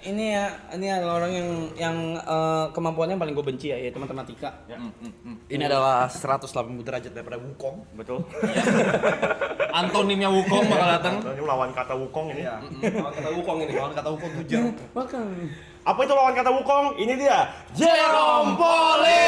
ini adalah orang yang kemampuannya paling gue benci ya, yaitu matematika. Ya. Ini adalah 180 derajat daripada Wukong. Betul. Antonimnya Wukong bakal datang. Ini lawan kata Wukong ini. Iya. Lawan kata Wukong ini. Lawan kata Wukong 7 jam. Bahkan. Apa itu lawan kata Wukong? Ini dia. Jerome Poli.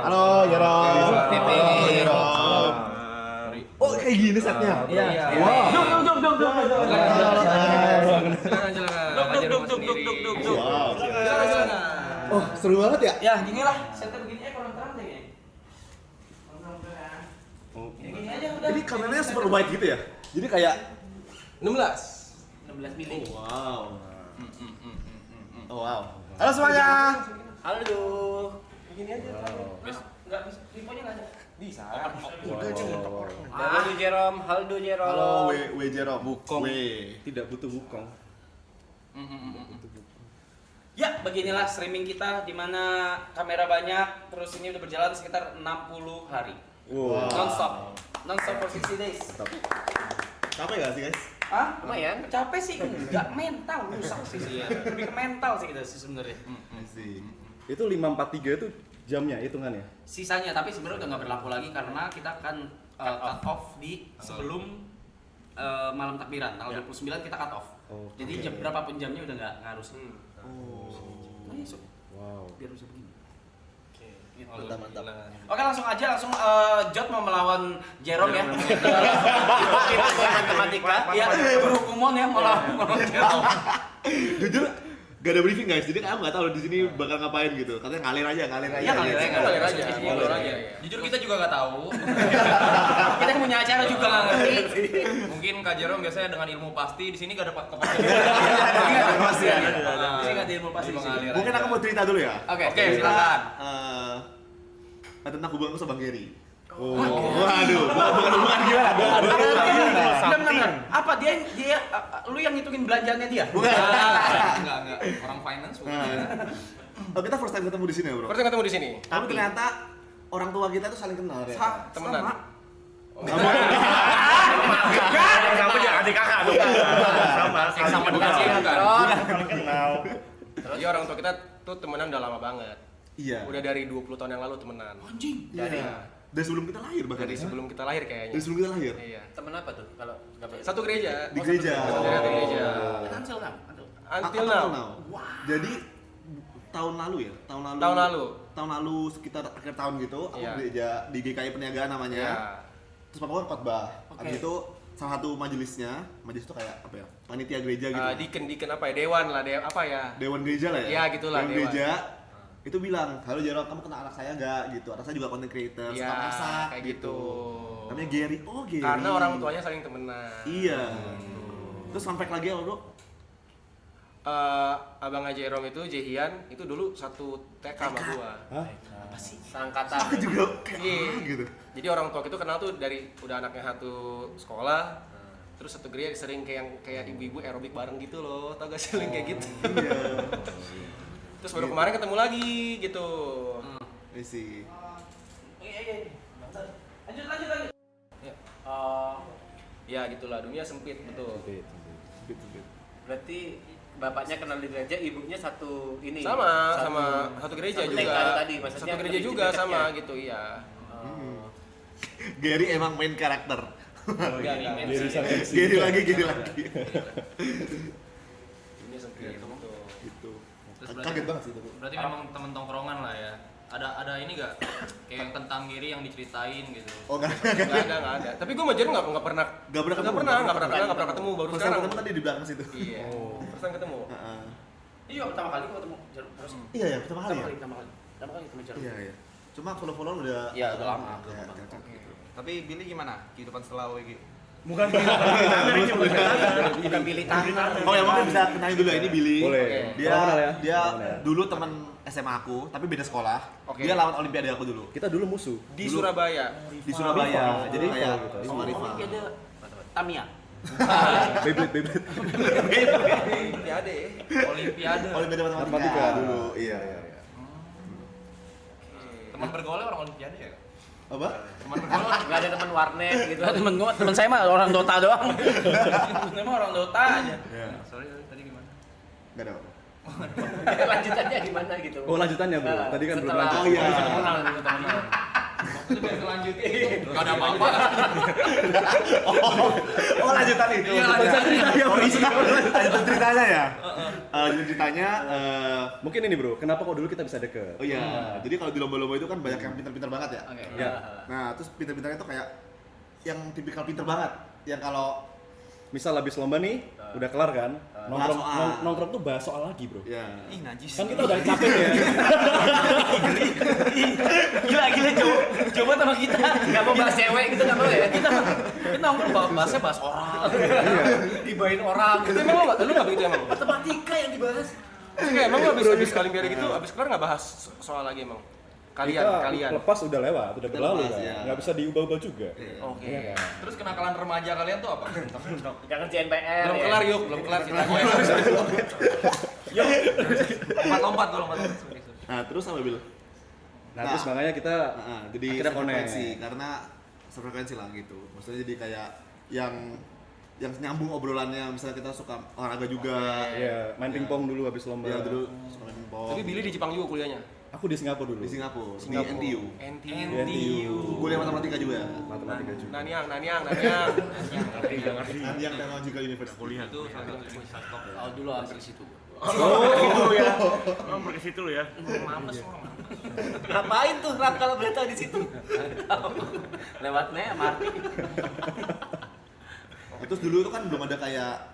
Halo, Jerome. Oh, kayak gini setnya. Iya. Wow. Duk. Oh, seru banget ya? Ya, gini lah. Setnya begini kurang terang deh kayaknya. Ya gini aja udah. Jadi kameranya super wide gitu ya? Jadi kayak 16 mili. wow. Oh, wow. Halo semuanya. Halo. Begini aja. Enggak bisa. Infonya enggak ada. Bisa. Halo Jerome. Halo, W Jerome. Wukong. W. Tidak butuh Wukong. Ya, beginilah streaming kita di mana kamera banyak, terus ini udah berjalan sekitar 60 hari. Wow. Non-stop for 60 days. Capek gak sih, guys? Hah? Lumayan. Capek sih, enggak mental, rusak sih. Lebih ke mental sih kita sih sebenarnya. Sih. Itu 543 itu jamnya hitungannya. Sisanya tapi sebenarnya udah nggak berlaku lagi karena kita akan cut off di sebelum malam takbiran tanggal 29 kita cut off. Oh, Jadi jam berapapun jamnya udah nggak harus. Ayo, Sob. Wow. Biar bisa begini. Gitu. Mantap. Oke langsung Jot mau melawan Jerome ya. Matematika. Iya, berhukuman ya melawan Jerome. Jujur, gak ada briefing guys, jadi kamu gak tahu di sini bakal ngapain gitu. Katanya ngalir aja. Iya ngalir aja. Jujur kita juga nggak tahu. Kita yang punya acara juga nggak ngerti. Mungkin Kak Jerome biasanya dengan ilmu pasti, di sini gak ada kepastian. Pasti ada. Ini nggak ada ilmu pasti di sini. Mungkin aku mau cerita dulu ya. Oke, silakan. Tentang hubunganku sama Bang Gary. Waduh, bukan gimana? Benar. Apa dia lu yang ngitungin belanjaannya dia? Bukan. Enggak. Orang finance bukan. Oh, kita first time ketemu di sini ya, Bro. Pertama ketemu di sini. Tapi ternyata orang tua kita tuh saling kenal ya. Temenan. Kamu jangan adik kakak dong. Sama dengan sih bukan. Saling kenal. Jadi orang tua kita tuh temenan udah lama banget. Iya. Udah dari 20 tahun yang lalu temenan. Anjing. Dari sebelum kita lahir bahkan. Dari sebelum kita lahir kayaknya. Dari sebelum kita lahir. Iya. Temen apa tuh? Kalau Satu gereja. Di gereja. Satu gereja. Cancel kan? Until now. Jadi tahun lalu ya? Tahun lalu sekitar akhir tahun gitu, aku Iya. gereja di GKI Perniagaan namanya. Iya. Terus papa kan khotbah. Oke. Habis itu salah satu majelisnya, majelis itu kayak apa ya? Panitia gereja gitu. Diken apa ya? Dewan lah, apa ya? Dewan gereja lah ya? Iya, gitulah, Dewan dewan. gereja itu bilang, halo Jerome, kamu kenal anak saya nggak? Gitu. Anak saya juga content creator, Iya, suka masak kayak gitu. Namanya Gary. Oh Gary. Karena orang tuanya saling temenan. Iya. Terus fun fact lagi apa bro? Abangnya Jerome itu Jehian itu dulu satu TK sama gua. Apa sih? Sangkatan. Aku juga kayak Iya. gitu. Jadi orang tua itu kenal tuh dari udah anaknya satu sekolah, terus satu gereja sering kayak ibu-ibu aerobik bareng gitu loh, tau gak sih sering kayak gitu. Iya. Terus baru kemarin ketemu lagi gitu. Iya sih. Iya. Lanjut. Ya. Ya gitulah, dunia sempit betul. Berarti bapaknya kenal di gereja, ibunya satu ini. Sama satu gereja satu juga. TK tadi, maksudnya Satu gereja juga dekatnya. sama gitu, iya. Gary emang main karakter. Gary Gary lagi. Dunia sempit betul. Gitu. Terus Kaget banget sih itu. Berarti memang temen tongkrongan lah ya. Ada ini gak? Kayak tentang Giri yang diceritain gitu. Oh enggak. Nggak ada. Tapi gue sama Jer nggak pernah ketemu, baru First time sekarang. ketemu tadi di belakang situ. Iya. First time ketemu. Heeh. Ini juga pertama kali gua ketemu Jerome. Terus Iya ya, pertama kali ya. pertama kali ketemu Jerome. Iya. Cuma follow udah. Iya, udah lama. Ya, cocok gitu. Tapi Billy gimana? Kehidupan setelah WG? Bukan pilih tangan. Oh ya mungkin bisa kenalin dulu ya, ini Billy. Boleh. Dia Salam kenal ya. dia Salam kenal ya. dulu teman SMA aku, tapi beda sekolah. Oke. Dia lawan olimpiade aku dulu Kita dulu musuh. Di Surabaya. di Surabaya. Rival. Jadi kayak Rival gitu. sama rival. Olimpiade Tamiya. Beyblade. Olimpiade. Olimpiade matematika Matematika dulu. Iya. Teman bergaulnya orang Olimpiade ya? Apa? Teman bergaul Nggak ada teman warnet gitu. Temen saya mah orang Dota doang. Temen saya mah orang Dota aja. Ya. sorry tadi gimana? Enggak ada apa. Lanjutannya gimana gitu? Oh lanjutannya bro, tadi kan belum lanjut. Oh iya. Itu biar kelanjutin. Gak ada apa-apa. Oh lanjutan itu. Iya, Lanjutan lanjutan. ceritanya ya. Lanjutan ceritanya. Mungkin ini bro, kenapa kok dulu kita bisa deket? Oh iya. Jadi kalau di lomba-lomba itu kan banyak yang pintar-pintar banget ya. Oke. Ya. Nah terus pintar-pintarnya itu kayak yang tipikal pintar banget. Yang kalau Misal habis lomba nih, udah kelar kan? Nongkrong, Bahas soal. nongkrong tuh bahas soal lagi bro. ya. Ih najis. Kan kita udah capek ya. Gila coba sama kita. Nggak mau bahas cewek gitu nggak mau ya? Kita nongkrong bahasnya bahas orang. Dibahin orang. Itu emang lu nggak begitu emang? Matematika yang dibahas. Oke, emang lu habis Olimpiade gitu, habis kelar nggak bahas soal lagi emang? Kalian. Lepas udah lewat, udah berlalu lepas, kan. ya. Nggak bisa diubah-ubah juga. Oke. Iya kan? Terus kenakalan remaja kalian tuh apa? Jangan CNPR. Belum ya. kelar yuk, belum kelar ceritanya. Lompat-lompat tuh lompat. Nah terus apa Bil? Nah, terus makanya kita jadi akhirnya sefrekuensi connect. karena sefrekuensi lah gitu. Maksudnya jadi kayak yang nyambung obrolannya, misalnya kita suka olahraga juga. Iya, main pingpong dulu habis lomba. Ya dulu suka main pingpong. Tapi Billy di Jepang juga kuliahnya. Aku di Singapura dulu. di Singapura, di Singapura. NTU. NTU. Kuliah matematika juga. Matematika juga. Nanyang. Yang Technological University. Kuliah. Itu salah satu universitas top. Oh dulu hampir situ. Oh, ya. Pergi situ lu ya. Mampus orang. Ngapain tuh Ram kalau boleh tahu di situ? Lewatnya MRT. Terus dulu itu kan belum ada kayak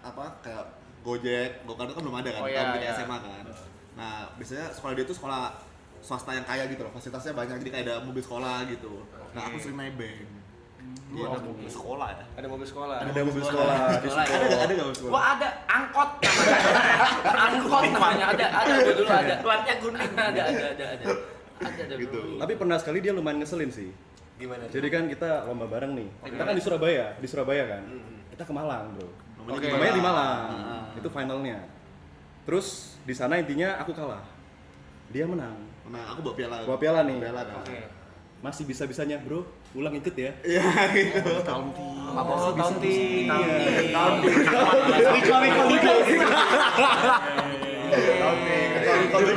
Gojek, Gokar itu kan belum ada kan, Oh, tahun iya, kita iya. SMA kan. Nah, biasanya sekolah dia itu sekolah swasta yang kaya gitu loh, fasilitasnya banyak, jadi kayak ada mobil sekolah gitu. Nah, aku sering nebeng. Iya, ada mobil sekolah ya. Ada mobil sekolah. Ada mobil sekolah. Sekolah ya. Ada nggak mobil sekolah? Wah ada angkot angkot namanya ada gua dulu ada Platnya kuning. ada Gitu. dulu. Tapi pernah sekali dia lumayan ngeselin sih. Gimana? Jadi kan kita lomba bareng nih. Kita kan di Surabaya kan. Kita ke Malang, bro. Namanya Oke. gimana? Namanya di Malang. Itu finalnya. Terus di sana intinya aku kalah. Dia menang. Nah, aku bawa piala. Bawa piala nih. Piala kan. Oke. Masih bisa-bisanya, bro. Ulang ikut ya. Iya, gitu. Oh, Taunti.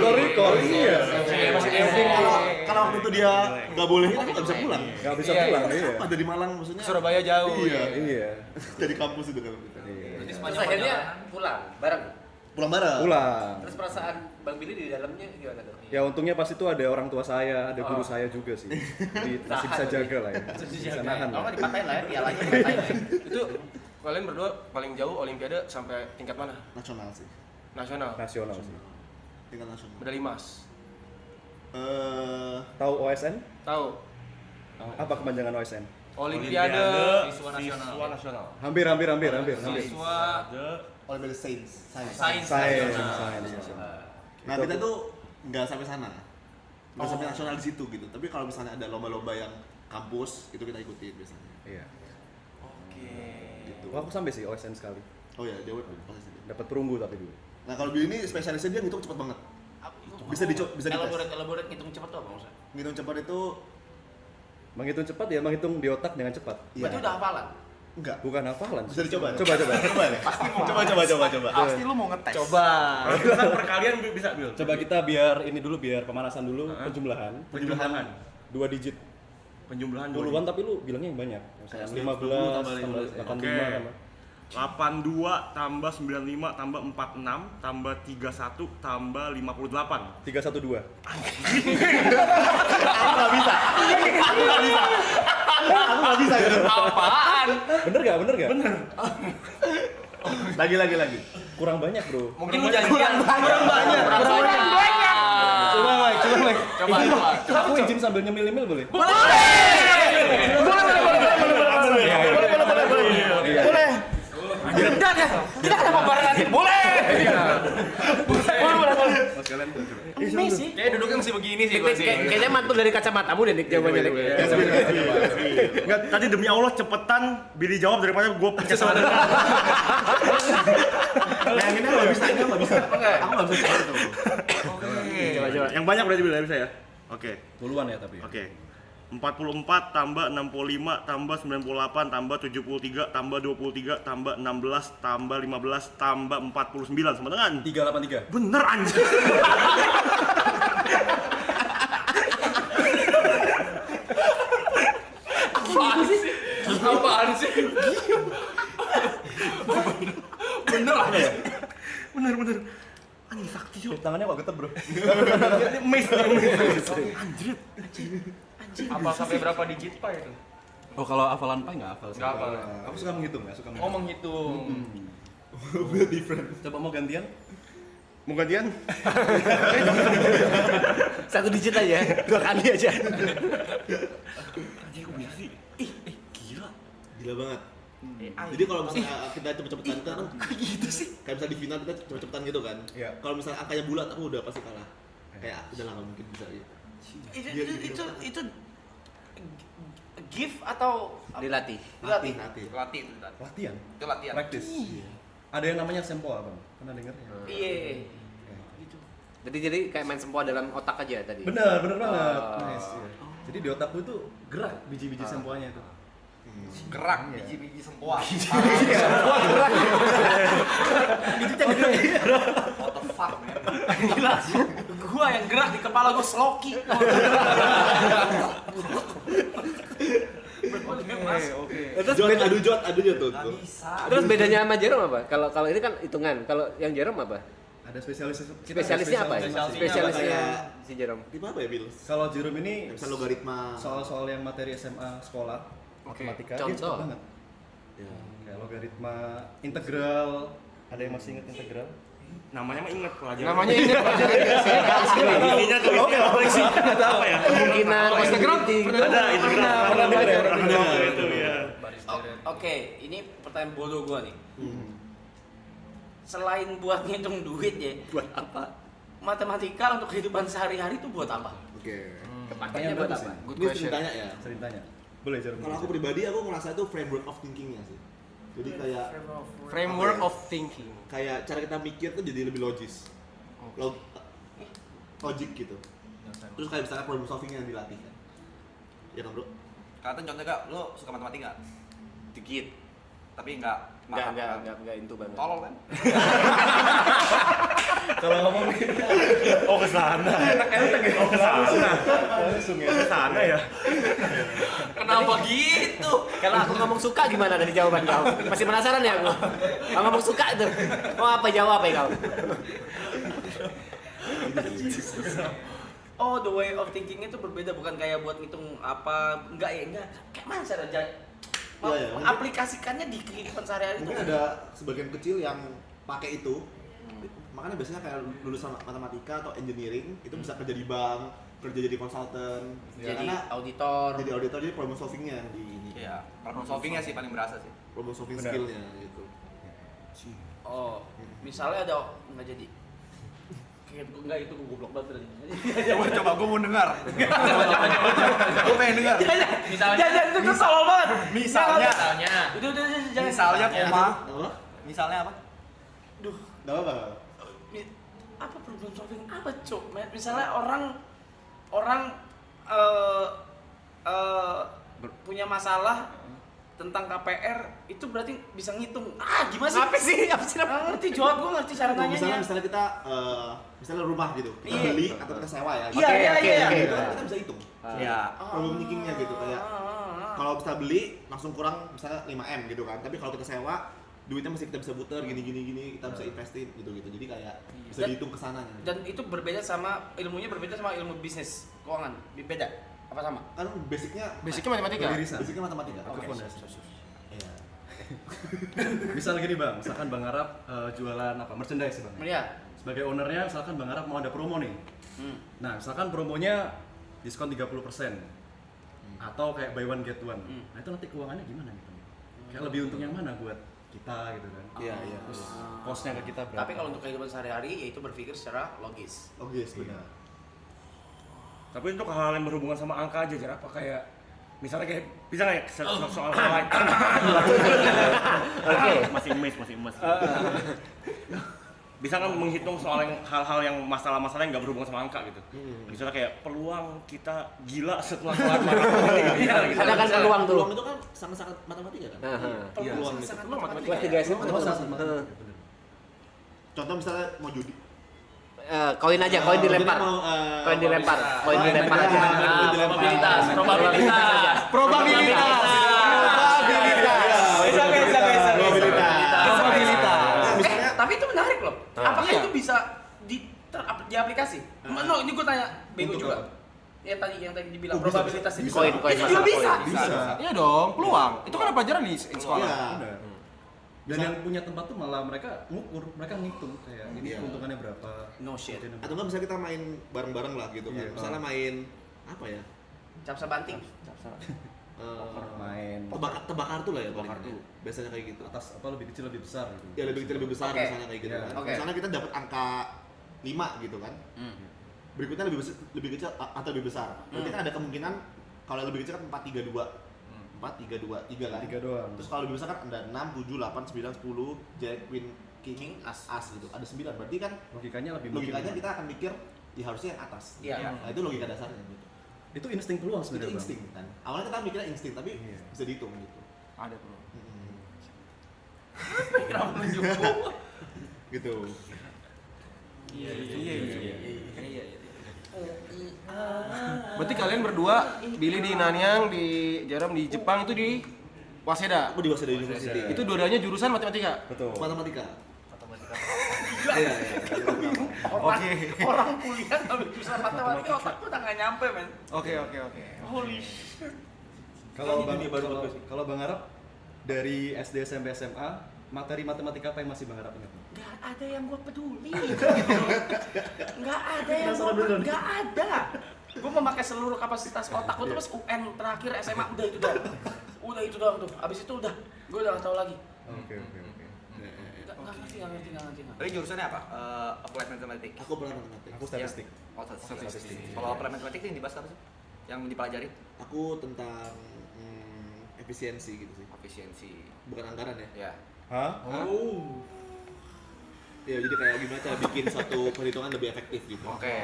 Recall. Iya. Masih camping. Kalau waktu itu dia nggak boleh, aku nggak bisa pulang. Gak bisa Iya, pulang, Karena iya. apa dari Malang maksudnya? Surabaya jauh. Iya. Iya. Dari kampus itu kan. Jadi Terus sepanjang akhirnya perjalanan pulang bareng. Pulang bareng. Pulang. Terus perasaan Bang Billy di dalamnya gimana tuh? Ya untungnya pas itu ada orang tua saya, ada guru saya juga sih. Jadi masih bisa jaga lah ya. Bisa nahan Kalau lah. nggak dipatahin lah ya pialanya dipatahin lah ya. Itu kalian berdua paling jauh Olimpiade sampai tingkat mana? Nasional sih. Nasional. Nasional sih. Tingkat nasional. Medali emas. Tahu OSN? Tahu. Apa kepanjangan OSN? Olimpiade. siswa nasional. Hampir. Siswa Olimpiade Sains. sains Sains. nasional. Nah, kita tuh nggak sampai sana. Nggak sampai nasional di situ gitu. Tapi kalau misalnya ada lomba-lomba yang kampus, itu kita ikutin biasanya. Iya. Oke. Gitu. Wah, aku sampai sih OSN sekali. Oh ya, dia pasti. Dapat perunggu tapi dulu. Nah, kalau Billy ini spesialisnya dia ngitung cepet banget. Bisa dites. Elaborate ngitung cepet tuh apa maksudnya? Ngitung cepat itu Menghitung cepat ya, menghitung di otak dengan cepat. Berarti udah hafalan? enggak. Bukan hafalan. Bisa dicoba. Coba. Coba deh. Coba. Pasti lu mau ngetes. Coba. Kan perkalian bisa Bil. Coba kita biar pemanasan dulu, penjumlahan. Penjumlahan. 2 digit. Penjumlahan Puluhan tapi lu bilangnya yang banyak. Misalnya 15 tambah 85 tambah. 82 tambah 95 tambah 46 tambah 31 tambah 58. 312. Aku nggak bisa gitu. Apaan? Bener gak? Bener. Lagi. Kurang banyak, bro. Mungkin lu janjian Kurang banyak. Coba, Mike. Coba. Aku izin sambil nyemil-nyemil boleh? Kita kenapa barengan? Boleh. Kayak duduknya masih begini sih gua sih. Kayaknya mantul dari kacamatamu deh Dik jawabannya Dik. Enggak, tadi demi Allah cepetan Billy jawab daripada gue pencet sama Yang ini nggak bisa. Aku nggak bisa itu. Yang banyak berarti Billy bisa ya? Oke. Puluhan ya tapi. Oke. 44 tambah 65 tambah 98 tambah 73 tambah 23 tambah 16 tambah 15 tambah 49 sama dengan 383. bener anjir. Apaan sih? Bener lah ya? Bener. Anjir sakti coy. Tangannya kok getar, Bro? Miss. Anjir. Apa sampai berapa digit Pak itu? Oh, kalau hafalan Pai nggak hafal sih. Nggak hafal ya? Aku suka menghitung, ya, suka Oh menghitung. menghitung. Different. Coba mau gantian? Mau gantian? Satu digit aja, 2 kali aja. Anjir kok bisa sih? Gila. Gila banget. Jadi kalau misalnya kita cepet-cepetan kita kan gitu sih. Kayak misalnya di final kita cepet-cepetan gitu kan. Iya. Kalau misalnya angkanya bulat aku udah pasti kalah. Kayak udah lah nggak mungkin bisa ya. Itu gift atau Dilatih. dilatih? Hati. Latih itu tadi. Latihan. Itu latihan. Praktis. Ada yang namanya sempoa, Bang. Pernah denger ya? Iya. Gitu. Berarti jadi kayak main sempoa dalam otak aja tadi. Bener banget. Oh. Nice. Iya. Jadi di otakku itu gerak biji-biji sempoanya itu. Gerak biji-biji sempoa. What the fuck, man? Gila. Gua yang gerak di kepala gua sloki. Jod adu tuh. Gak bisa. Terus bedanya sama Jerome apa? Kalau ini kan hitungan. Kalau yang Jerome apa? Ada spesialis. Spesialisnya apa? Spesialisnya kayak- si Jerome. Tipe apa ya, Bill? Kalau Jerome ini Misal logaritma. soal-soal yang materi SMA sekolah, matematika dia Contoh. cepet banget. Kayak logaritma, integral. Ada yang masih ingat integral? Namanya mah inget pelajaran. Namanya ingat pelajaran Intinya tuh apa sih? Ada apa ya? kemungkinan possibility. Ada integral. Pernah denger ya? Pernah denger itu ya. Oke, ini pertanyaan bodoh gua nih. Selain buat ngitung duit ya, Buat apa? matematika untuk kehidupan sehari-hari itu buat apa? Oke. Kepakainya buat apa? Good Ini question. sering tanya ya. Sering tanya. Boleh Jerome. Kalau aku pribadi aku ngerasa itu framework of thinkingnya sih. Jadi kayak Framework of thinking. kayak cara kita mikir tuh jadi lebih logis. Logik gitu. Terus kayak misalnya problem solving yang dilatih kan. Ya kan, Bro? Kata contohnya Kak, lo suka matematika? Dikit. Tapi enggak Enggak itu banget. tolol kan? Kalau ngomong Oh ke sana. Oh ke sana. langsung ya. Ke sana ya. Kenapa gitu? Kalau aku ngomong suka gimana dari jawaban kau? Masih penasaran ya aku? Kalau ngomong suka tuh, mau apa jawab ya kau? Oh, the way of thinking itu berbeda, bukan kayak buat ngitung apa, enggak ya, enggak. Kayak mana cara Iya, aplikasikannya di kehidupan sehari-hari itu? Mungkin ada sebagian kecil yang pakai itu. Makanya biasanya kayak lulusan matematika atau engineering itu bisa kerja di bank, kerja jadi konsultan. Jadi Karena auditor. jadi auditor jadi problem solvingnya di ini. Iya, problem solvingnya sih paling berasa sih. Problem solving Benar. skillnya gitu. Oh, misalnya ada nggak jadi. Kayak enggak itu gue goblok banget tadi. Coba gue mau dengar. Gue pengen dengar. Misalnya itu tuh tolol banget. Misalnya. Udah jangan. Misalnya koma. Apa? Misalnya apa? Duh, Gak apa-apa. apa problem solving apa, Cok? Misalnya orang punya masalah tentang KPR itu berarti bisa ngitung. Gimana sih? Apa sih? Apa sih? Nggak ngerti, jawab gue ngerti cara nanyanya. Misalnya kita misalnya rumah gitu, kita Iya. beli atau kita sewa ya. Iya, iya, Oke, iya. oke. Gitu kan kita bisa hitung. Iya. Problem thinkingnya gitu kayak kalau kita beli langsung kurang misalnya 5M gitu kan. Tapi kalau kita sewa duitnya masih kita bisa puter gini kita bisa investin gitu. Jadi kayak bisa Dan- dihitung kesananya. Dan itu berbeda sama ilmunya, berbeda sama ilmu bisnis keuangan. Beda apa sama? Kan basicnya Matematika. Irisan. basicnya matematika. Ke fondasi. Iya. Misal gini Bang, misalkan Bang Arab jualan apa? Merchandise Bang. Iya. Sebagai ownernya, misalkan Bang Arab mau ada promo nih. Nah, misalkan promonya diskon 30% atau kayak buy one get one. Nah, itu nanti keuangannya gimana gitu? Kayak lebih untung yang mana buat kita gitu kan? Iya. Terus cost-nya ke kita berapa? Tapi kalau untuk kehidupan sehari-hari yaitu berpikir secara logis. Logis benar. Tapi untuk hal-hal yang berhubungan sama angka aja, Jar, apa kayak misalnya kayak bisa nggak ya soal lain? Oke. Masih emas. bisa kan menghitung soal hal-hal yang masalah-masalah yang nggak berhubungan sama angka gitu. Misalnya kayak peluang kita gila setelah sholat maraton gitu. Ada kan peluang tuh. Peluang itu kan sangat-sangat matematika kan. Peluang itu. sangat matematika. Kelas 3 SMA Oh, sama. Contoh misalnya mau judi. Koin aja, koin dilempar. Koin dilempar. Koin dilempar aja. Probabilitas, probabilitas. Probabilitas. Tapi itu menarik loh. Apakah itu bisa di aplikasi? No, ini gue tanya bego Untuk juga. apa? Ya tadi yang tadi dibilang Oh, bisa, probabilitas bisa. itu. Koin, koin Itu juga bisa. Bisa. Iya dong, peluang. Itu kan pelajaran di sekolah. Iya. Benar. Dan yang punya tempat tuh malah mereka ngukur, mereka ngitung kayak ini Iya. keuntungannya berapa. No shit. Atau enggak misalnya kita main bareng-bareng lah gitu kan. Iya. Misalnya main apa ya? Capsa banting. Main Tebak kartu lah ya paling. kartu. Biasanya kayak gitu. atas apa lebih kecil lebih besar gitu. Ya lebih kecil lebih besar Oke. misalnya kayak gitu Iya. kan. Oke. Misalnya kita dapat angka 5 gitu kan. Berikutnya lebih kecil atau lebih besar. Berarti kan ada kemungkinan kalau yang lebih kecil kan 4 3 2. 4 3 2 3 kan. 3 doang. Terus kalau lebih besar kan ada 6 7 8 9 10 Jack Queen King As gitu. Ada 9. Berarti kan Logikanya lebih logikanya mungkin. kita akan mikir ya harusnya yang atas. Iya. Nah, itu logika dasarnya gitu. Itu insting peluang Itu sebenarnya. Bang. insting kan. Awalnya kita mikirnya insting tapi Iya. bisa dihitung gitu. Ada peluang. Kenapa menunjuk? Gitu. Iya. Berarti kalian berdua, Billy di Nanyang, di Jaram di Jepang itu di Waseda. Aku di Waseda University. Itu dua-duanya jurusan matematika. Betul. matematika. Orang kuliah ngambil jurusan matematika, otak gue udah nggak nyampe men. Oke. Holy shit. Kalau Ini Bang dunia baru buat gue sih. kalau Bang Arab dari SD SMP SMA materi matematika apa yang masih Bang Arab ingat? Gak ada yang gue peduli. Gak ada yang gak ada. Gue memakai seluruh kapasitas otak gue tuh pas UN terakhir SMA udah itu doang. Udah itu doang tuh. Abis itu udah, gue udah gak tahu lagi. Oke. Gak ngerti. Tadi jurusannya apa? Applied Mathematics. Aku pernah matematika. Aku statistik. Oh, statistik. Kalau Applied Mathematics yang dibahas apa sih? Yang dipelajari? Aku tentang efisiensi gitu sih. Efisiensi. Bukan anggaran ya. Ya. Hah? Ya jadi kayak gimana cara bikin satu perhitungan lebih efektif gitu. Oke.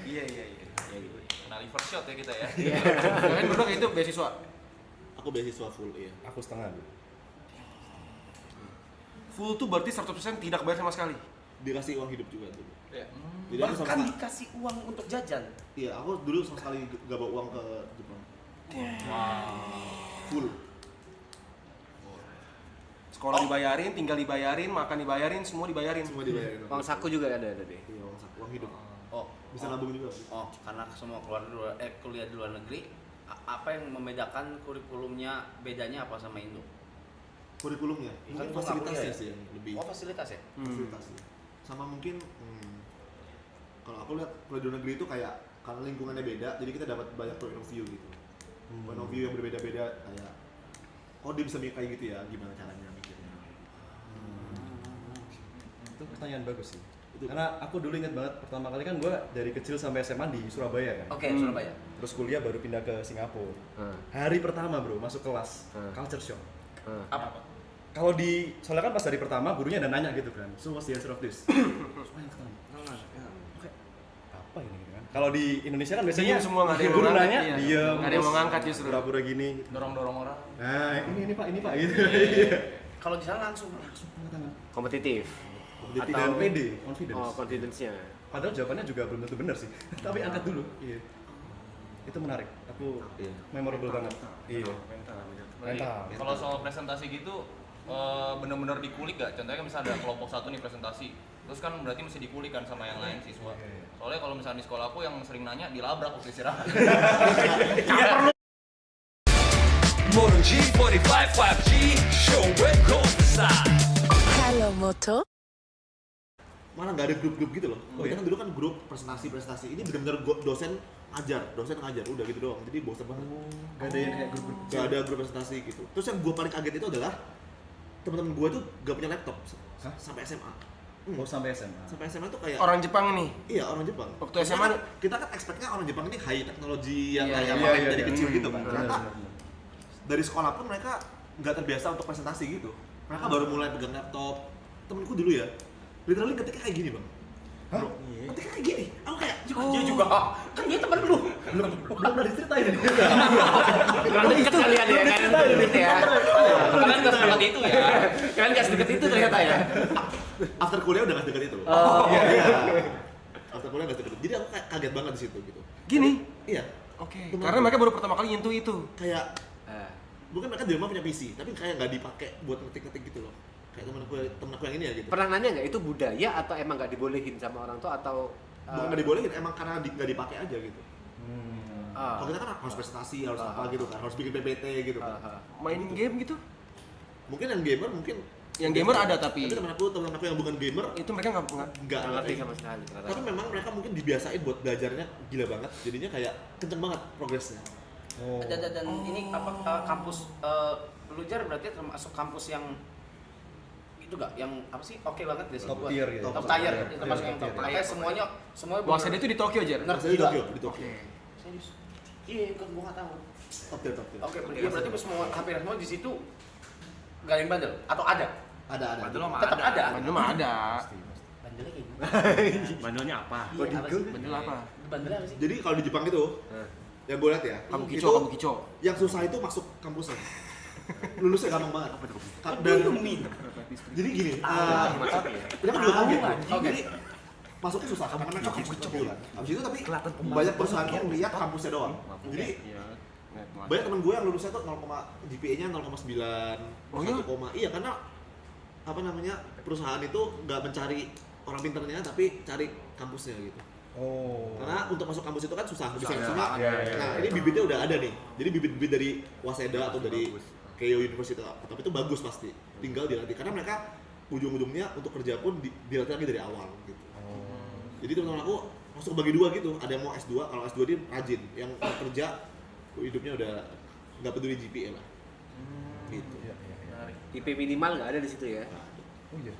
Iya. Nah, reverse shot ya kita ya. Kalian berdua kayak itu beasiswa. Aku beasiswa full ya. Aku setengah. Full tuh berarti 100% tidak bayar sama sekali. Dikasih uang hidup juga dulu. Iya. Jadi aku sama Bahkan dikasih uang untuk jajan. iya, aku dulu sama sekali gak bawa uang ke Jepang. Full. Sekolah dibayarin, tinggal dibayarin, makan dibayarin, semua dibayarin. Semua dibayarin. Uang saku juga ada deh. Iya, uang hidup. Oh, Bisa nabung juga. karena semua kuliah di luar negeri, apa yang membedakan kurikulumnya bedanya apa sama Indo? Kurikulumnya, Kan mungkin gua nggak fasilitasnya kuliah ya? sih yang lebih. Oh, fasilitas ya? Fasilitasnya. Sama mungkin kalau aku lihat kuliah di luar negeri itu kayak karena lingkungannya beda, jadi kita dapat banyak point of view gitu. Point of view yang berbeda-beda kayak oh dia bisa mikir kayak gitu ya, gimana caranya mikirnya. Itu pertanyaan bagus sih. Itu. Karena aku dulu ingat banget pertama kali kan gue dari kecil sampai SMA di Surabaya kan. Oke, Surabaya. Terus kuliah baru pindah ke Singapura. Hari pertama bro masuk kelas culture shock. Apa? Kalau di soalnya kan pas hari pertama gurunya ada nanya gitu kan. So what's the answer of this? Semuanya ketemu. Oke. Apa ini gitu kan? Kalau di Indonesia kan biasanya Diem semua, nggak ada yang guru mau ngangkat, nanya, iya. diem. Nggak ada yang mau terus ngangkat justru. Pura-pura gini. Dorong-dorong orang. Nah, ini pak gitu. Kalau di sana langsung Tanda tangan. Kompetitif. Jadi dan pede, confidence. Oh, confidence-nya. Padahal jawabannya juga belum tentu benar sih. Tapi angkat dulu. Iya. Itu menarik. Aku memorable banget. Iya. Mental. Kalau soal presentasi gitu bener-bener dikulik gak? Contohnya kan misalnya ada kelompok satu nih presentasi, terus kan berarti mesti dikulik kan sama yang lain siswa. Soalnya kalau misalnya di sekolah aku yang sering nanya dilabrak waktu istirahat. Moto G45 5G show where goes the side. Halo Moto. Malah nggak ada grup-grup gitu loh. Kan dulu kan grup presentasi. Ini benar-benar dosen ngajar, udah gitu doang. Jadi bosan banget. Gak ada yang kayak grup-grup. Gak ada grup presentasi gitu. Terus yang gue paling kaget itu adalah teman-teman gue tuh gak punya laptop sampai SMA. Oh sampai SMA. Sampai SMA tuh kayak Orang Jepang nih. Iya orang Jepang. Waktu SMA kita kan expect-nya orang Jepang ini high teknologi yang Iya, kayak iya, main iya, dari iya. kecil gitu kan. Benar, Ternyata benar. dari sekolah pun mereka nggak terbiasa untuk presentasi gitu. Mereka baru mulai pegang laptop. Temenku dulu ya, literally ketiknya kayak gini bang. Bro, ketiknya kayak gini. Aku kayak, Dia juga, kan dia temen lu. belum pernah diceritain ini. Kurang dekat kalian ya kan? Ya. Kalian nggak sedekat itu ya. Kalian nggak sedekat itu ternyata ya. After kuliah udah nggak deket itu. Oh. Iya. After kuliah nggak deket itu. Jadi aku kayak kaget banget di situ gitu. Gini. Iya. Oke. Karena mereka baru pertama kali nyentuh itu. Kayak mungkin mereka di rumah punya PC, tapi kayak nggak dipakai buat ngetik-ngetik gitu loh. Kayak temen aku yang ini ya gitu. Pernah nanya nggak itu budaya atau emang nggak dibolehin sama orang tua atau Bukan nggak dibolehin, emang karena nggak dipakai aja gitu. Kalau kita kan harus prestasi, harus apa gitu kan, harus bikin PPT gitu kan. Main game gitu. Mungkin yang gamer mungkin Yang gamer ada tapi temen aku yang bukan gamer itu mereka nggak nggak ngerti ngerti. sama sekali. Tapi memang mereka mungkin dibiasain buat belajarnya gila banget, jadinya kayak kenceng banget progresnya. Dan ini apa kampus lu Jar berarti termasuk kampus yang itu gak yang apa sih oke banget deh sih Top buat- tier gitu. top tier termasuk yang top Top tier semuanya Waseda itu di Tokyo aja. Saya di Tokyo, di Tokyo. serius iya kan gua nggak tahu Top tier, top tier. oke iya berarti semua hampir semua di situ gak ada yang bandel atau ada Ada. Bandel mah tetap ada Bandel mah ada. bandelnya kayak gimana Bandelnya apa? iya apa sih Bandel apa? bandelnya apa sih Jadi kalau di Jepang itu, yang gue lihat ya, Kabukicho, itu Kabukicho. yang susah itu masuk kampusnya. Lulusnya gampang banget. Dan jadi gini, kita kan juga kaget. Jadi masuknya susah, kamu kan kampus gitu kan. Habis itu tapi banyak perusahaan tuh ngeliat kampusnya doang. Jadi banyak teman gue yang lulusnya tuh GPA-nya 0,9, 1, iya karena apa namanya perusahaan itu nggak mencari orang pinternya tapi cari kampusnya gitu. Karena untuk masuk kampus itu kan susah, bisa sama. Nah ini bibitnya udah ada nih. Jadi bibit-bibit dari Waseda atau dari Keio University tapi itu bagus pasti. Tinggal dilatih karena mereka ujung-ujungnya untuk kerja pun dilatih lagi dari awal gitu. Jadi teman-teman aku masuk bagi dua gitu. Ada yang mau S2, kalau S2 dia rajin. Yang kerja hidupnya udah nggak peduli GPA lah. Gitu. IP minimal nggak ada di situ ya? Oh iya.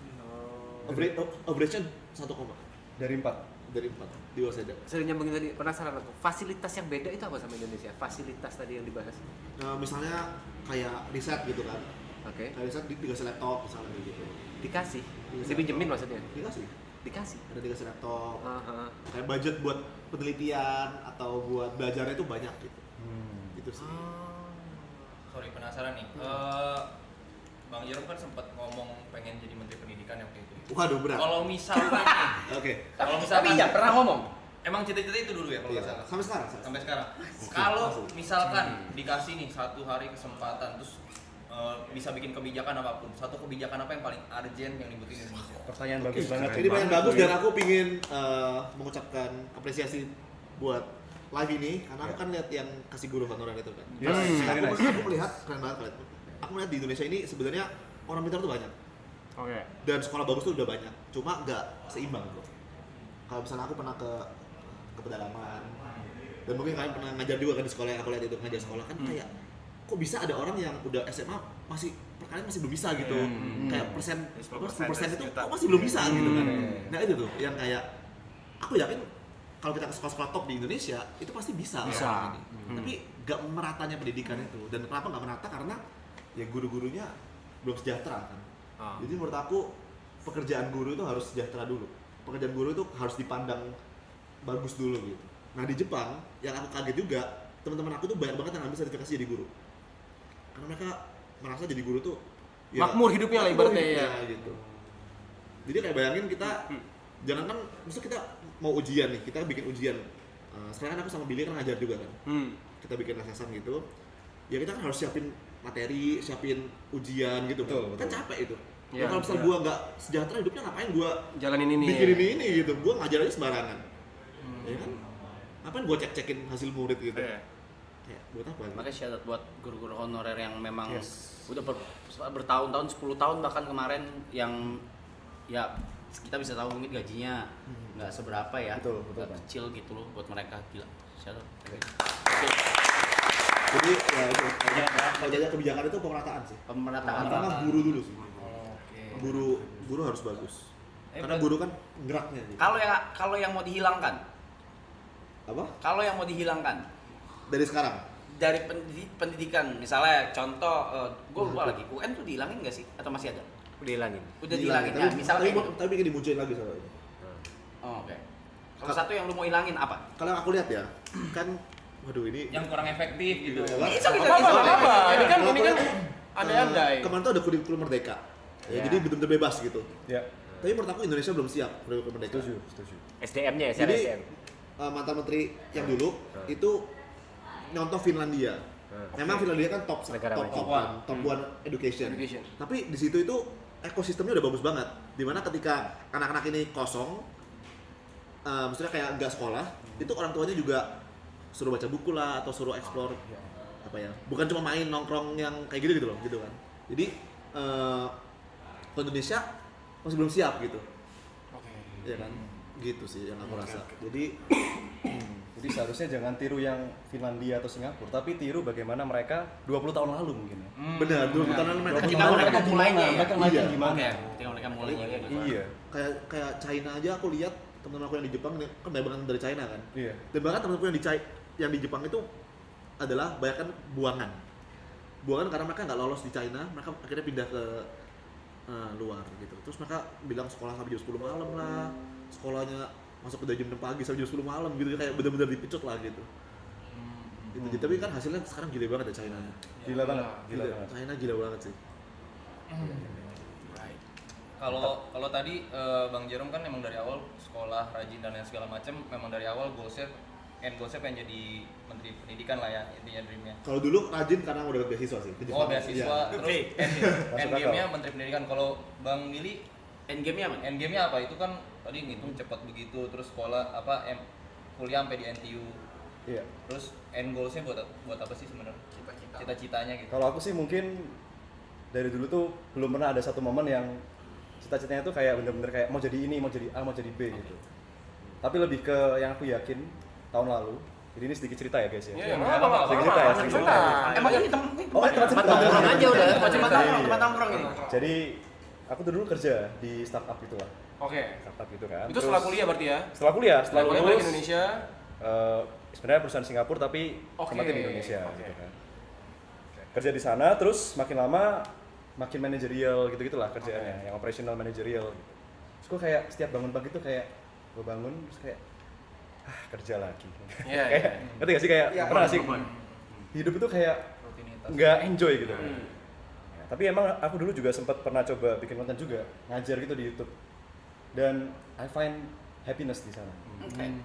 Average-nya 1, Dari 4. dari 4 di Waseda. Sering nyambungin tadi, penasaran aku. Fasilitas yang beda itu apa sama Indonesia? Fasilitas tadi yang dibahas. Nah, misalnya kayak riset gitu kan. Oke. Kayak riset dikasih laptop misalnya gitu. Dikasih? Dipinjemin maksudnya? Dikasih. Dikasih? Ada dikasih laptop. Aha. Kayak budget buat penelitian atau buat belajarnya itu banyak gitu. Gitu sih. Sorry, penasaran nih. Bang Jerome kan sempat ngomong pengen jadi menteri pendidikan yang kayak gitu. Waduh berat. Kalau misalkan nih, Oke. kalau tapi misalkan iya pernah ngomong emang cita-cita itu dulu ya kalau Iya. nggak salah. Sampai sekarang. Sampai sekarang. Kalau misalkan dikasih nih 1 hari kesempatan terus bisa bikin kebijakan apapun, satu kebijakan apa yang paling urgent yang dibutuhin Indonesia? Pertanyaan bagus banget. Ini banyak bagus dan aku pingin mengucapkan apresiasi buat live ini karena aku kan lihat yang kasih guru honorer itu kan. Aku melihat keren banget. Aku melihat di Indonesia ini sebenarnya orang pintar tuh banyak. Oke. Dan sekolah bagus tuh udah banyak, cuma nggak seimbang bro. Kalau misalnya aku pernah ke pedalaman, dan mungkin kalian pernah ngajar juga kan di sekolah yang aku lihat itu ngajar sekolah kan kayak kok bisa ada orang yang udah SMA masih perkalian masih belum bisa gitu, kayak persen itu kok masih belum bisa gitu kan. Nah itu tuh yang kayak aku yakin kalau kita ke sekolah-sekolah top di Indonesia itu pasti bisa. Orang ini. Tapi nggak meratanya pendidikan itu, dan kenapa nggak merata karena ya guru-gurunya belum sejahtera kan. Jadi menurut aku pekerjaan guru itu harus sejahtera dulu. Pekerjaan guru itu harus dipandang bagus dulu gitu. Nah di Jepang yang aku kaget juga teman-teman aku tuh banyak banget yang ambil sertifikasi jadi guru. Karena mereka merasa jadi guru tuh ya, Makmur hidupnya lah ibaratnya ya. gitu. Jadi kayak bayangin kita jangan kan maksud kita mau ujian nih, kita bikin ujian. Sekarang kan aku sama Billy kan ngajar juga kan. Kita bikin assessment gitu. Ya kita kan harus siapin materi, siapin ujian gitu. Betul. Kan capek itu. Ya, Kalau misal gua nggak sejahtera hidupnya ngapain gua Jalanin ini. bikin ini gitu. Gua ngajar aja sembarangan. Ya kan? Ngapain gua cek-cekin hasil murid gitu. Ya, buat apa? makanya shout out buat guru-guru honorer yang memang udah bertahun-tahun 10 tahun bahkan kemarin yang ya kita bisa tahu mungkin gajinya nggak seberapa ya, nggak kecil gitu loh buat mereka, gila shout out. Jadi ya itu kalau jaga kebijakan itu pemerataan sih. Karena guru dulu sih. Guru harus bagus. Karena guru kan geraknya. Gitu. Kalau yang mau dihilangkan, Apa? kalau yang mau dihilangkan Dari sekarang. dari pendidikan, misalnya contoh, gue lupa lagi, UN tuh dihilangin nggak sih? Atau masih ada? Dihilangin. Udah dihilangin ya, misalnya kayak gitu. Tapi bikin dimunculin lagi soalnya. Oh, oke. Kalau satu yang lu mau hilangin apa? Kalau aku lihat ya, kan waduh ini Yang kurang efektif gitu. Apa? Ini kan andai-andai. Kemarin tuh ada kurikulum merdeka. Ya, jadi betul-betul bebas gitu. Ya. Tapi menurut aku Indonesia belum siap kurikulum merdeka. Setuju. SDM-nya ya, secara Jadi SDM. mantan menteri yang dulu itu nyontoh Finlandia. Memang Finlandia kan top Negara maju. top one education. Tapi di situ itu ekosistemnya udah bagus banget. Dimana ketika anak-anak ini kosong, maksudnya kayak nggak sekolah, itu orang tuanya juga suruh baca buku lah atau suruh explore apa ya. Bukan cuma main nongkrong yang kayak gitu loh, gitu kan. Jadi Indonesia masih belum siap gitu. Iya kan? Gitu sih yang aku rasa. Jadi seharusnya jangan tiru yang Finlandia atau Singapura, tapi tiru bagaimana mereka 20 tahun lalu mungkin ya. Benar, 20 tahun lalu mereka Ketika mereka mulainya ya? Mereka mulainya gimana? Oke, ketika mereka mulainya gitu. Iya. kayak China aja aku lihat teman-teman aku yang di Jepang kan banyak banget dari China kan. Iya. Dan bahkan teman-teman yang di Jepang itu adalah banyak kan buangan karena mereka nggak lolos di China, mereka akhirnya pindah ke luar gitu. Terus mereka bilang sekolah sampai jam 10 malam lah, sekolahnya masuk ke jam 6 pagi sampai jam 10 malam gitu, kayak benar-benar dipicut lah gitu. Gitu. Tapi kan hasilnya sekarang gila banget ya China. Gila banget. China gila banget sih. Kalau tadi Bang Jerome kan memang dari awal sekolah rajin dan lain segala macam, memang dari awal goalsnya pengen jadi menteri pendidikan lah ya, intinya dreamnya. Kalau dulu rajin karena udah dapat beasiswa sih. Oh beasiswa, Iya. terus endgame-nya menteri pendidikan. Kalau Bang Willy Endgame-nya apa? endgame-nya apa? Itu kan tadi ngitung cepat begitu, terus sekolah kuliah sampai di NTU. Iya. Terus end goals-nya buat apa sih sebenarnya? Cita-citanya gitu. Kalau aku sih mungkin dari dulu tuh belum pernah ada satu momen yang cita-citanya tuh kayak bener-bener kayak mau jadi ini, mau jadi A, mau jadi B gitu. Tapi lebih ke yang aku yakin tahun lalu. Jadi ini sedikit cerita ya guys ya. Iya, apa-apa. Sedikit cerita ya, sedikit cerita. Emang ini tempat Tempat nongkrong aja udah. tempat nongkrong ini. Jadi aku tuh dulu kerja di startup gitu lah. Oke. Startup gitu kan. Itu setelah kuliah berarti ya? Setelah kuliah, setelah Kuliah balik lulus. Indonesia. Sebenarnya perusahaan Singapura tapi tempatnya di Indonesia gitu kan. Kerja di sana terus makin lama makin manajerial gitu-gitulah kerjaannya, yang operational manajerial. Terus gue kayak setiap bangun pagi tuh kayak gue bangun terus kayak kerja lagi. Iya. Kayak ngerti gak sih kayak pernah gak sih hidup itu kayak nggak enjoy gitu. Ya, tapi emang aku dulu juga sempat pernah coba bikin konten juga, ngajar gitu di YouTube. Dan I find happiness di sana.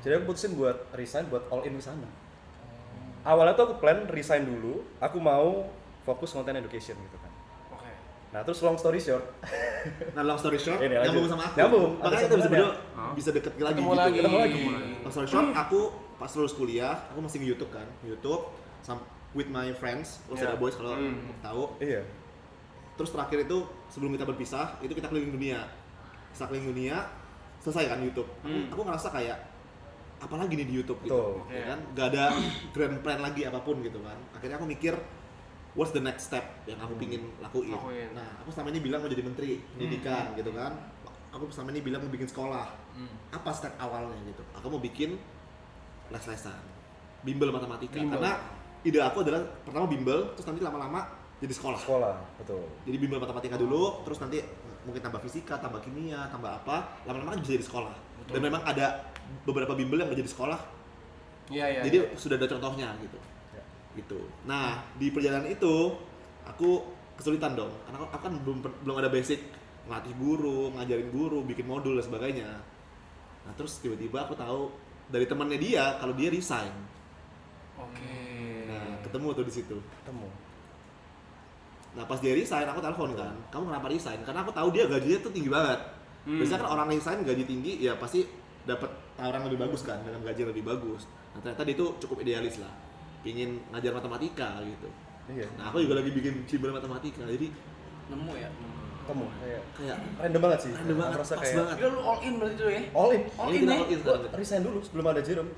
Jadi aku putusin buat resign, buat all in di sana. Awalnya tuh aku plan resign dulu, aku mau fokus konten education gitu kan. Nah terus long story short, long story short, ini nyambung lanjut. sama aku. Nyambung. Makanya kita bisa berdua bisa deket lagi Ketemu gitu. lagi. Ketemu lagi. Long story short, aku pas lulus kuliah, aku masih di YouTube kan, YouTube with my friends, Waseda Boys kalau tahu. Iya. Terus terakhir itu sebelum kita berpisah, itu kita keliling dunia. Setelah keliling dunia, selesai kan YouTube. Aku ngerasa kayak apalagi nih di YouTube gitu, Betul. ya kan? Gak ada grand plan lagi apapun gitu kan. Akhirnya aku mikir, what's the next step yang aku pingin lakuin. Nah, aku selama ini bilang mau jadi menteri pendidikan gitu kan. Aku selama ini bilang mau bikin sekolah. Apa step awalnya gitu? Aku mau bikin les-lesan, bimbel matematika. Karena ide aku adalah pertama bimbel, terus nanti lama-lama jadi sekolah. Sekolah, betul. Jadi bimbel matematika dulu, terus nanti mungkin tambah fisika, tambah kimia, tambah apa, lama-lama kan bisa jadi sekolah. Dan memang ada beberapa bimbel yang menjadi sekolah. Iya. Jadi sudah ada contohnya gitu. Gitu. Nah, di perjalanan itu aku kesulitan dong. Karena aku kan belum ada basic ngelatih guru, ngajarin guru, bikin modul dan sebagainya. Nah, terus tiba-tiba aku tahu dari temannya dia kalau dia resign. Nah, ketemu tuh di situ. Nah, pas dia resign, aku telepon kan, kamu kenapa resign? Karena aku tahu dia gajinya tuh tinggi banget. Biasanya kan orang resign gaji tinggi, ya pasti dapat tawaran lebih bagus kan, dengan gaji yang lebih bagus. Nah, ternyata dia tuh cukup idealis lah, pingin ngajar matematika gitu. Iya. Nah, aku juga lagi bikin bimbel matematika, jadi Nemu ya. kayak random banget sih. random banget, Merasa pas kayak banget. Gila lu all in berarti tuh ya? all in. All in ya? Gua resign dulu sebelum ada Jerome.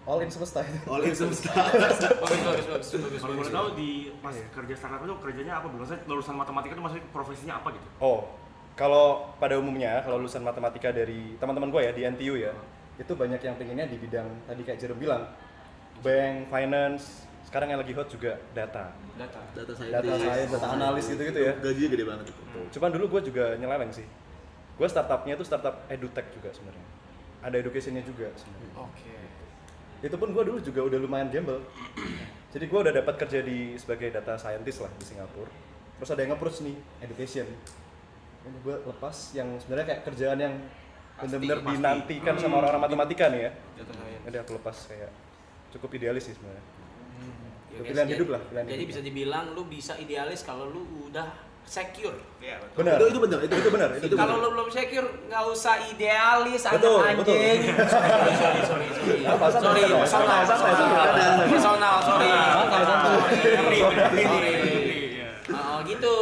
All in semesta itu. All in semesta. Bagus. Kalau boleh tahu di pas kerja startup itu kerjanya apa? Maksudnya lulusan matematika itu maksudnya profesinya apa gitu? Oh, kalau pada umumnya kalau lulusan matematika dari teman-teman gue ya di NTU ya, itu banyak yang pengennya di bidang tadi kayak Jerome bilang, bank, finance, Sekarang yang lagi hot juga data Data science, data analis gitu-gitu ya. Gajinya gede banget itu. Cuman dulu gue juga nyeleweng sih. Gue startupnya itu startup edutech juga sebenarnya. Ada educationnya juga sebenarnya. Oke. Itu pun gue dulu juga udah lumayan gamble. Jadi gue udah dapat kerja sebagai data scientist lah di Singapura. Terus ada yang approach nih, education. Ini gue lepas yang sebenarnya kayak kerjaan yang benar-benar dinantikan sama orang-orang matematika nih ya. Jadi aku lepas kayak cukup idealis sih sebenarnya. Ya, guys, Pilihan hidup lah, pilihan jadi hidup. bisa dibilang lu bisa idealis kalau lu udah secure. Iya, betul. Benar. Itu benar, itu benar. Kalau lu belum secure, nggak usah idealis, anak Betul, anjing. Sorry. Apa, Sorry, santai, personal, santai. sorry. Santai. Oh gitu